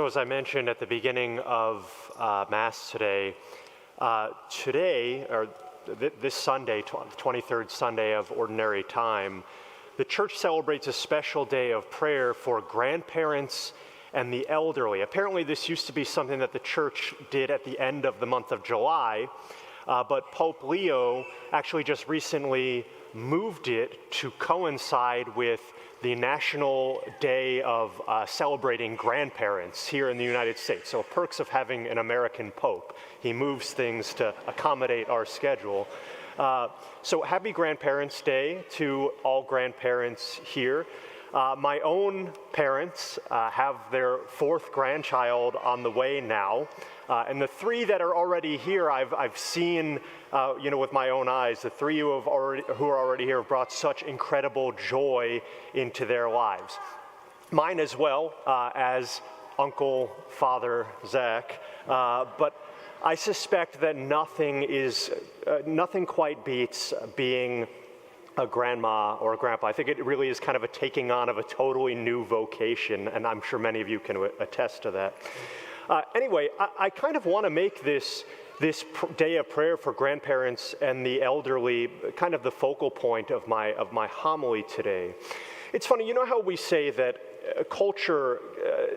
So as I mentioned at the beginning of Mass today, this Sunday, 23rd Sunday of Ordinary Time, the Church celebrates a special day of prayer for grandparents and the elderly. Apparently this used to be something that the Church did at the end of the month of July, but Pope Leo actually just recently moved it to coincide with the National Day of celebrating grandparents here in the United States. So perks of having an American Pope. He moves things to accommodate our schedule. So happy Grandparents' Day to all grandparents here. My own parents have their fourth grandchild on the way now. And the three that are already here, I've seen, with my own eyes. The three who are already here have brought such incredible joy into their lives. Mine as well, as Uncle Father Zach. But I suspect that nothing quite beats being a grandma or a grandpa. I think it really is kind of a taking on of a totally new vocation, and I'm sure many of you can attest to that. Anyway, I kind of want to make this day of prayer for grandparents and the elderly kind of the focal point of my homily today. It's funny, you know how we say that culture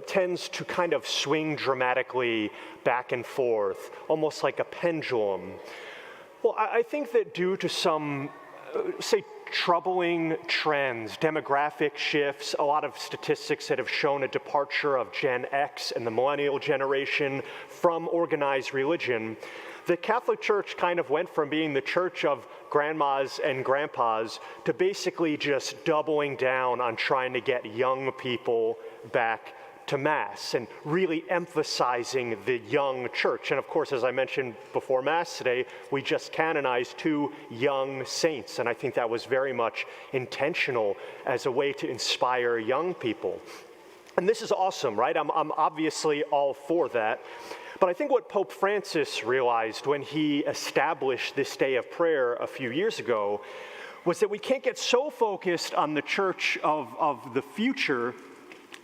tends to kind of swing dramatically back and forth, almost like a pendulum. Well, I think that due to some troubling trends, demographic shifts, a lot of statistics that have shown a departure of Gen X and the millennial generation from organized religion, the Catholic Church kind of went from being the church of grandmas and grandpas to basically just doubling down on trying to get young people back to Mass and really emphasizing the young church. And of course, as I mentioned before Mass today, we just canonized 2 young saints, and I think that was very much intentional as a way to inspire young people. And this is awesome, right? I'm obviously all for that. But I think what Pope Francis realized when he established this day of prayer a few years ago was that we can't get so focused on the church of the future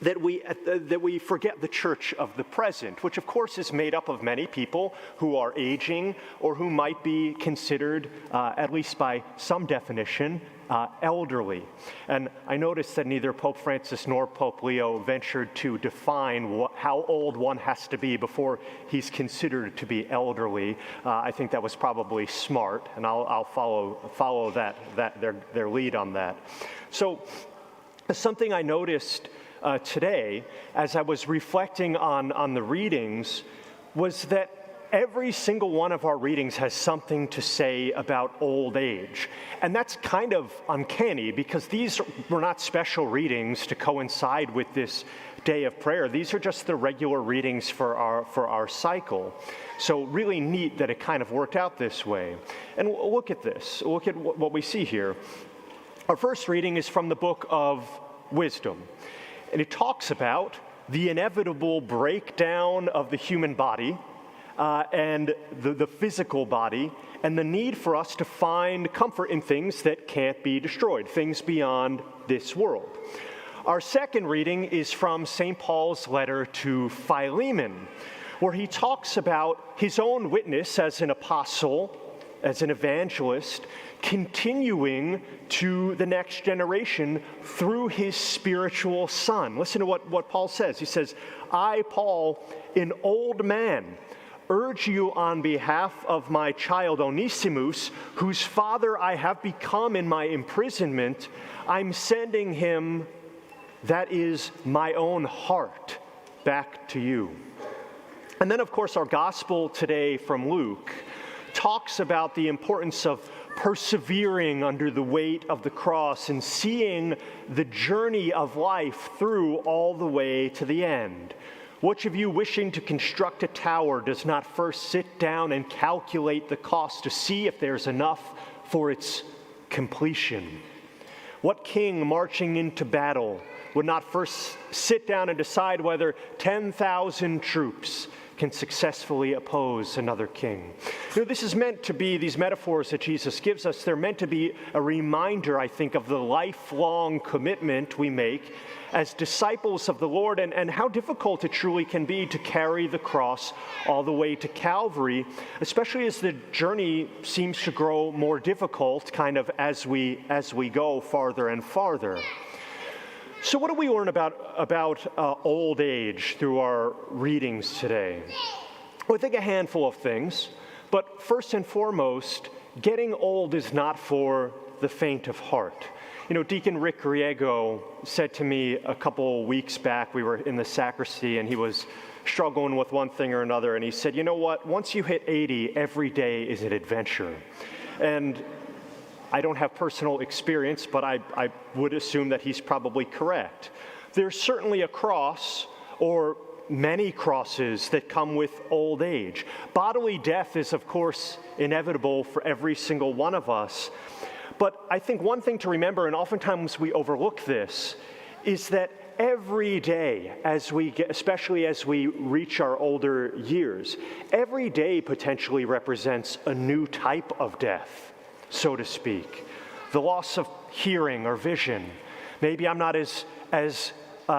that we forget the church of the present, which of course is made up of many people who are aging or who might be considered, at least by some definition, elderly. And I noticed that neither Pope Francis nor Pope Leo ventured to define how old one has to be before he's considered to be elderly. I think that was probably smart, and I'll follow their lead on that. So something I noticed today, as I was reflecting on the readings, was that every single one of our readings has something to say about old age. And that's kind of uncanny because these were not special readings to coincide with this day of prayer. These are just the regular readings for our cycle. So really neat that it kind of worked out this way. And look at this. Look at what we see here. Our first reading is from the book of Wisdom. And it talks about the inevitable breakdown of the human body and the physical body, and the need for us to find comfort in things that can't be destroyed, things beyond this world. Our second reading is from St. Paul's letter to Philemon, where he talks about his own witness as an apostle, as an evangelist, continuing to the next generation through his spiritual son. Listen to what Paul says. He says, "I, Paul, an old man, urge you on behalf of my child Onesimus, whose father I have become in my imprisonment. I'm sending him, that is my own heart, back to you." And then, of course, our gospel today from Luke talks about the importance of persevering under the weight of the cross and seeing the journey of life through all the way to the end. Which of you wishing to construct a tower does not first sit down and calculate the cost to see if there's enough for its completion? What king marching into battle would not first sit down and decide whether 10,000 troops can successfully oppose another king. This is meant to be, these metaphors that Jesus gives us, they're meant to be a reminder, I think, of the lifelong commitment we make as disciples of the Lord, and how difficult it truly can be to carry the cross all the way to Calvary, especially as the journey seems to grow more difficult kind of as we go farther and farther. So what do we learn about old age through our readings today? Well, I think a handful of things, but first and foremost, getting old is not for the faint of heart. Deacon Rick Griego said to me a couple weeks back, we were in the sacristy, and he was struggling with one thing or another, and he said, you know what, once you hit 80, every day is an adventure. And I don't have personal experience, but I would assume that he's probably correct. There's certainly a cross, or many crosses, that come with old age. Bodily death is, of course, inevitable for every single one of us. But I think one thing to remember, and oftentimes we overlook this, is that every day, especially as we reach our older years, every day potentially represents a new type of death, so to speak. The loss of hearing or vision. Maybe I'm not as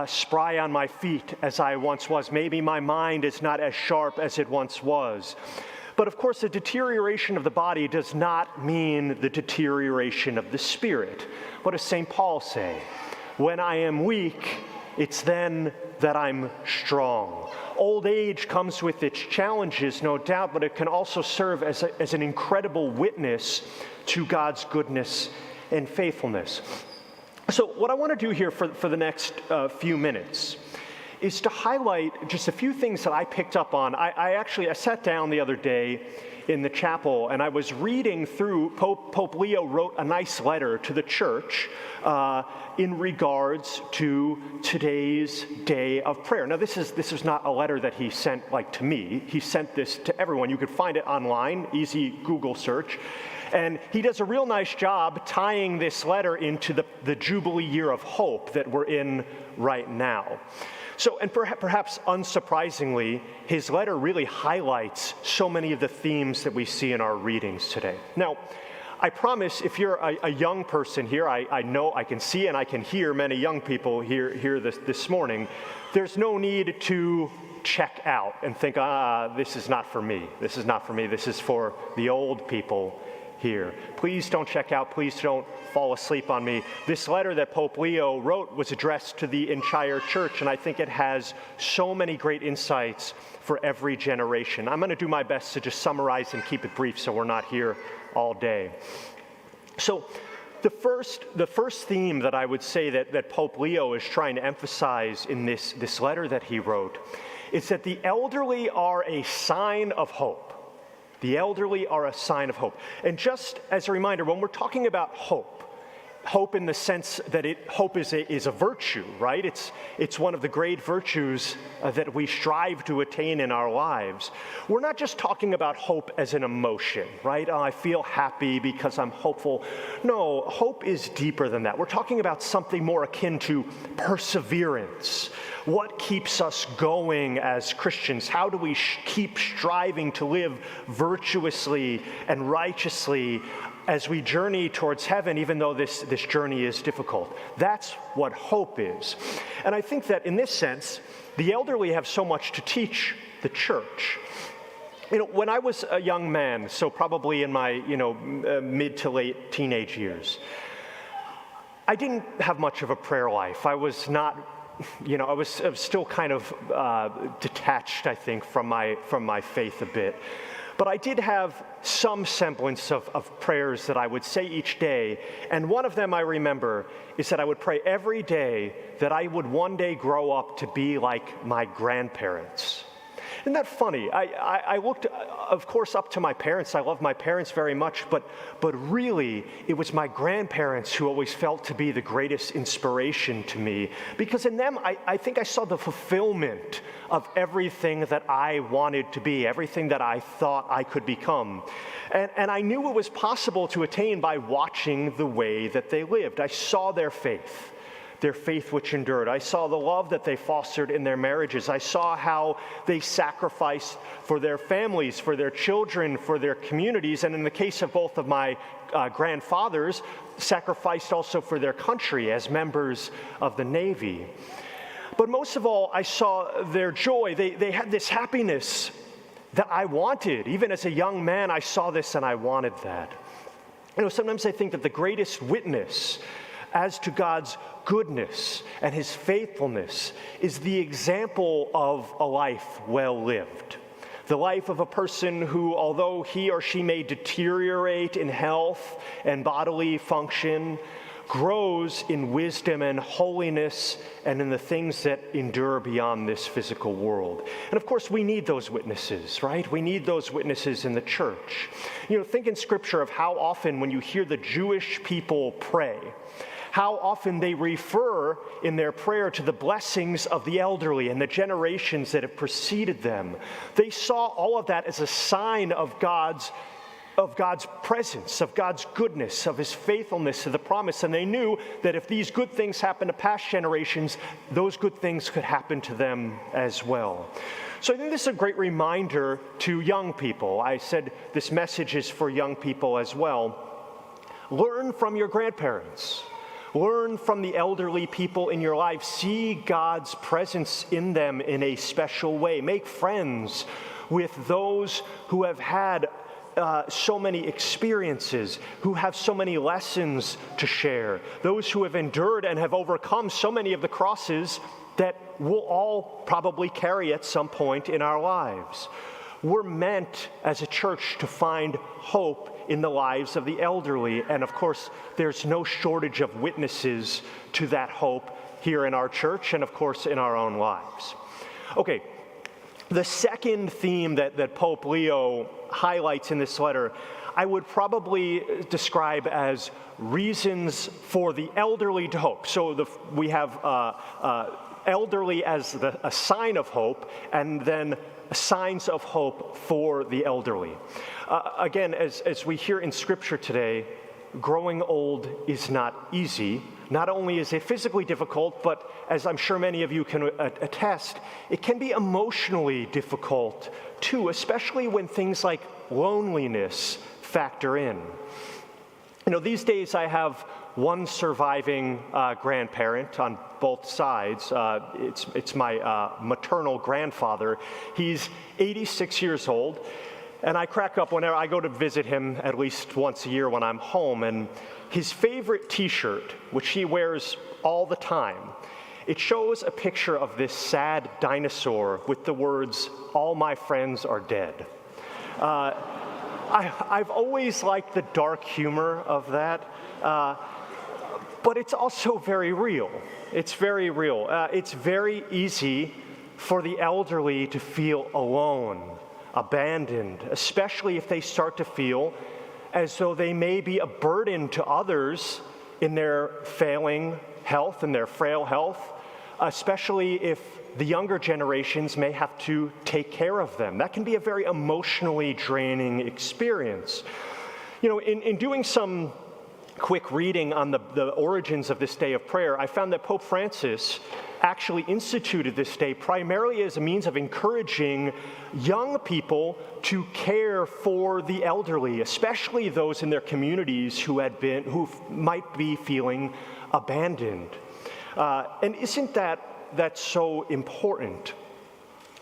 spry on my feet as I once was. Maybe my mind is not as sharp as it once was. But of course, the deterioration of the body does not mean the deterioration of the spirit. What does St. Paul say? When I am weak, it's then that I'm strong. Old age comes with its challenges, no doubt, but it can also serve as an incredible witness to God's goodness and faithfulness. So what I want to do here for the next few minutes is to highlight just a few things that I picked up on. I sat down the other day in the chapel, and I was reading through, Pope Leo wrote a nice letter to the church in regards to today's day of prayer. Now, this is not a letter that he sent to me. He sent this to everyone. You could find it online, easy Google search. And he does a real nice job tying this letter into the Jubilee year of hope that we're in right now. So, and perhaps unsurprisingly, his letter really highlights so many of the themes that we see in our readings today. Now, I promise if you're a young person here, I know I can see and I can hear many young people here this morning, there's no need to check out and think, this is not for me. This is not for me. This is for the old people here. Please don't check out. Please don't fall asleep on me. This letter that Pope Leo wrote was addressed to the entire church, and I think it has so many great insights for every generation. I'm going to do my best to just summarize and keep it brief so we're not here all day. So the first theme that I would say that Pope Leo is trying to emphasize in this letter that he wrote is that the elderly are a sign of hope. The elderly are a sign of hope. And just as a reminder, when we're talking about hope in the sense that hope is a virtue, right? It's one of the great virtues that we strive to attain in our lives. We're not just talking about hope as an emotion, right? I feel happy because I'm hopeful. No, hope is deeper than that. We're talking about something more akin to perseverance. What keeps us going as Christians? How do we keep striving to live virtuously and righteously as we journey towards heaven, even though this journey is difficult? That's what hope is. And I think that in this sense, the elderly have so much to teach the church. When I was a young man, so probably in my mid to late teenage years, I didn't have much of a prayer life. I was not, I was still kind of detached, I think, from my faith a bit. But I did have some semblance of prayers that I would say each day. And one of them I remember is that I would pray every day that I would one day grow up to be like my grandparents. Isn't that funny? I looked, of course, up to my parents. I love my parents very much, but really, it was my grandparents who always felt to be the greatest inspiration to me, because in them, I think I saw the fulfillment of everything that I wanted to be, everything that I thought I could become. And I knew it was possible to attain by watching the way that they lived. I saw their faith. their faith which endured. I saw the love that they fostered in their marriages. I saw how they sacrificed for their families, for their children, for their communities, and in the case of both of my grandfathers, sacrificed also for their country as members of the Navy. But most of all, I saw their joy. They had this happiness that I wanted. Even as a young man, I saw this and I wanted that. Sometimes I think that the greatest witness as to God's goodness and his faithfulness is the example of a life well lived. The life of a person who, although he or she may deteriorate in health and bodily function, grows in wisdom and holiness and in the things that endure beyond this physical world. And of course, we need those witnesses, right? We need those witnesses in the church. Think in Scripture of how often when you hear the Jewish people pray, how often they refer in their prayer to the blessings of the elderly and the generations that have preceded them. They saw all of that as a sign of God's presence, of God's goodness, of his faithfulness to the promise. And they knew that if these good things happened to past generations, those good things could happen to them as well. So I think this is a great reminder to young people. I said this message is for young people as well. Learn from your grandparents. Learn from the elderly people in your life. See God's presence in them in a special way. Make friends with those who have had so many experiences, who have so many lessons to share, those who have endured and have overcome so many of the crosses that we'll all probably carry at some point in our lives. We're meant as a church to find hope in the lives of the elderly, and of course, there's no shortage of witnesses to that hope here in our church and of course in our own lives. Okay. The second theme that Pope Leo highlights in this letter, I would probably describe as reasons for the elderly to hope. So we have elderly as a sign of hope, and then signs of hope for the elderly. Again, as we hear in Scripture today, growing old is not easy. Not only is it physically difficult, but as I'm sure many of you can attest, it can be emotionally difficult too, especially when things like loneliness factor in. These days I have one surviving grandparent on both sides. It's my maternal grandfather. He's 86 years old. And I crack up whenever I go to visit him at least once a year when I'm home. And his favorite t-shirt, which he wears all the time, it shows a picture of this sad dinosaur with the words, "All my friends are dead." I've always liked the dark humor of that, but it's also very real. It's very real. It's very easy for the elderly to feel alone, abandoned, especially if they start to feel as though they may be a burden to others in their failing health and their frail health, especially if the younger generations may have to take care of them. That can be a very emotionally draining experience. In doing some quick reading on the origins of this day of prayer, I found that Pope Francis actually instituted this day primarily as a means of encouraging young people to care for the elderly, especially those in their communities who might be feeling abandoned. And isn't that so important?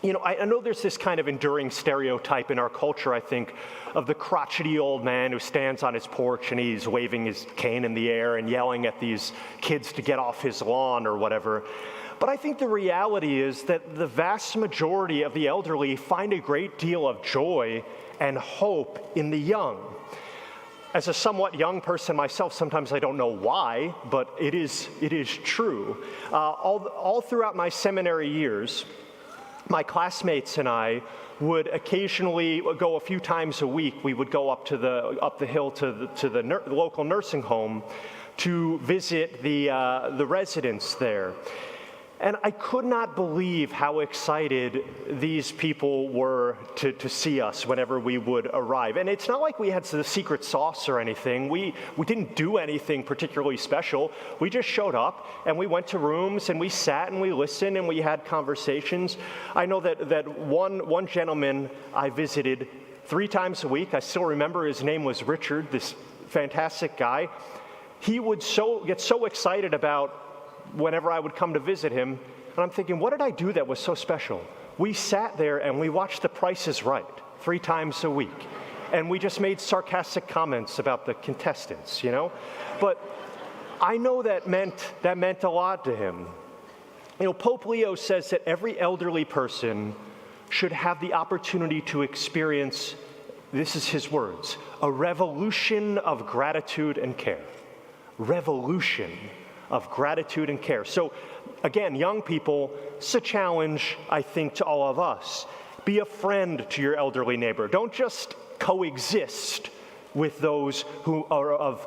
I know there's this kind of enduring stereotype in our culture, I think, of the crotchety old man who stands on his porch and he's waving his cane in the air and yelling at these kids to get off his lawn or whatever. But I think the reality is that the vast majority of the elderly find a great deal of joy and hope in the young. As a somewhat young person myself, sometimes I don't know why, but it is true. All throughout my seminary years, my classmates and I would occasionally go a few times a week. We would go up the hill to the local nursing home to visit the residents there. And I could not believe how excited these people were to see us whenever we would arrive. And it's not like we had the secret sauce or anything. We didn't do anything particularly special. We just showed up and we went to rooms and we sat and we listened and we had conversations. I know that one gentleman I visited 3 times a week. I still remember his name was Richard, this fantastic guy. He would get so excited about whenever I would come to visit him, and I'm thinking, what did I do that was so special? We sat there and we watched The Price is Right 3 times a week, and we just made sarcastic comments about the contestants, you know? But I know that meant a lot to him. You know, Pope Leo says that every elderly person should have the opportunity to experience, this is his words, a revolution of gratitude and care. Revolution of gratitude and care. So again, young people, it's a challenge, I think, to all of us. Be a friend to your elderly neighbor. Don't just coexist with those who are of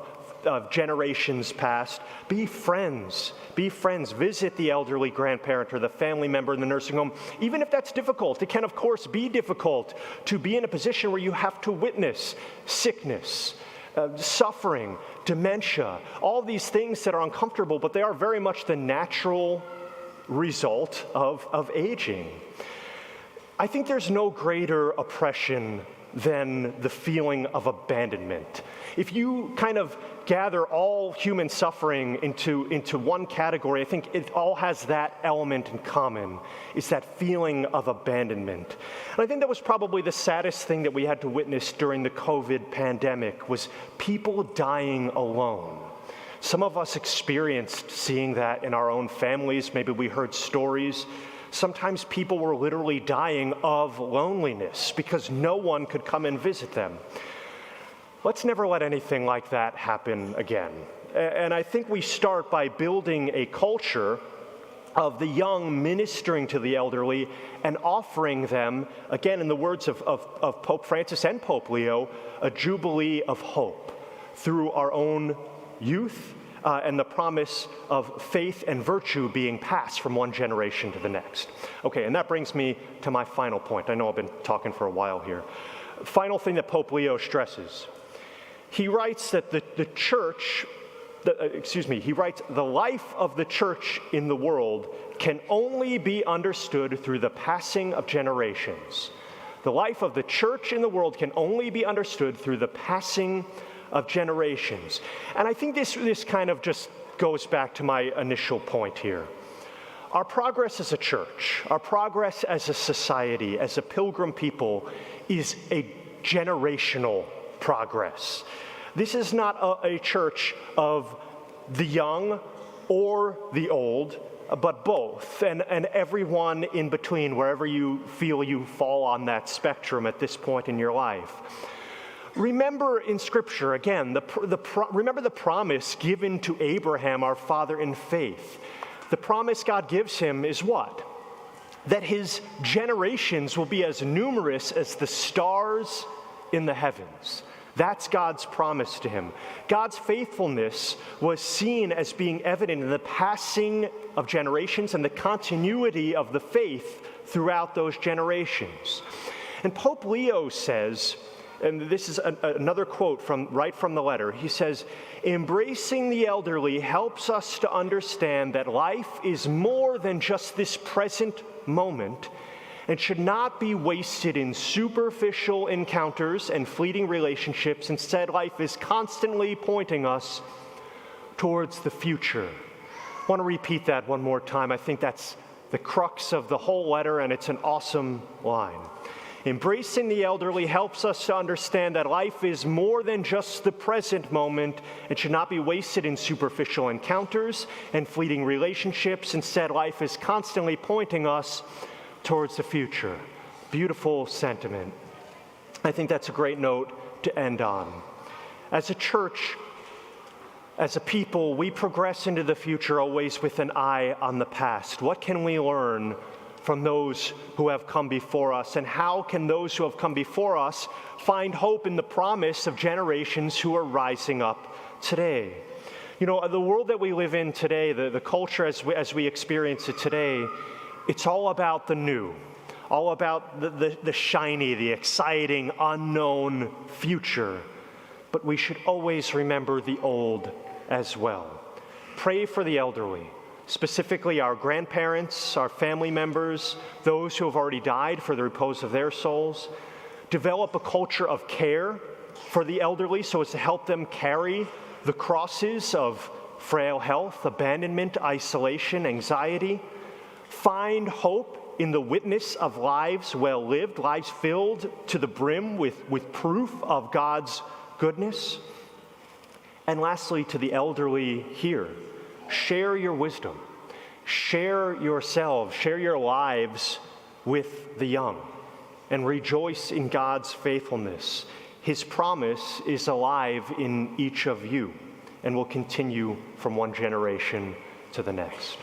generations past. Be friends. Be friends. Visit the elderly grandparent or the family member in the nursing home. Even if that's difficult, it can, of course, be difficult to be in a position where you have to witness sickness, suffering, dementia, all these things that are uncomfortable, but they are very much the natural result of aging. I think there's no greater oppression than the feeling of abandonment. If you kind of gather all human suffering into one category, I think it all has that element in common, is that feeling of abandonment. And I think that was probably the saddest thing that we had to witness during the COVID pandemic, was people dying alone. Some of us experienced seeing that in our own families. Maybe we heard stories. Sometimes people were literally dying of loneliness because no one could come and visit them. Let's never let anything like that happen again. And I think we start by building a culture of the young ministering to the elderly and offering them, again, in the words of Pope Francis and Pope Leo, a jubilee of hope through our own youth and the promise of faith and virtue being passed from one generation to the next. Okay, and that brings me to my final point. I know I've been talking for a while here. Final thing that Pope Leo stresses. He writes that the life of the church in the world can only be understood through the passing of generations. The life of the church in the world can only be understood through the passing of generations. And I think this kind of just goes back to my initial point here. Our progress as a church, our progress as a society, as a pilgrim people, is a generational progress. This is not a church of the young or the old, but both, and everyone in between, wherever you feel you fall on that spectrum at this point in your life. Remember in Scripture, again, remember the promise given to Abraham, our father in faith. The promise God gives him is what? That his generations will be as numerous as the stars in the heavens. That's God's promise to him. God's faithfulness was seen as being evident in the passing of generations and the continuity of the faith throughout those generations. And Pope Leo says, and this is another quote right from the letter, he says, "Embracing the elderly helps us to understand that life is more than just this present moment and should not be wasted in superficial encounters and fleeting relationships. Instead, life is constantly pointing us towards the future." I want to repeat that one more time. I think that's the crux of the whole letter, and it's an awesome line. Embracing the elderly helps us to understand that life is more than just the present moment. It should not be wasted in superficial encounters and fleeting relationships. Instead, life is constantly pointing us towards the future. Beautiful sentiment. I think that's a great note to end on. As a church, as a people, we progress into the future always with an eye on the past. What can we learn from those who have come before us? And how can those who have come before us find hope in the promise of generations who are rising up today? You know, the world that we live in today, the culture as we experience it today, it's all about the new, all about the shiny, the exciting, unknown future. But we should always remember the old as well. Pray for the elderly, specifically our grandparents, our family members, those who have already died, for the repose of their souls. Develop a culture of care for the elderly so as to help them carry the crosses of frail health, abandonment, isolation, anxiety. Find hope in the witness of lives well lived, lives filled to the brim with proof of God's goodness. And lastly, to the elderly here, share your wisdom, share yourselves, share your lives with the young, and rejoice in God's faithfulness. His promise is alive in each of you and will continue from one generation to the next.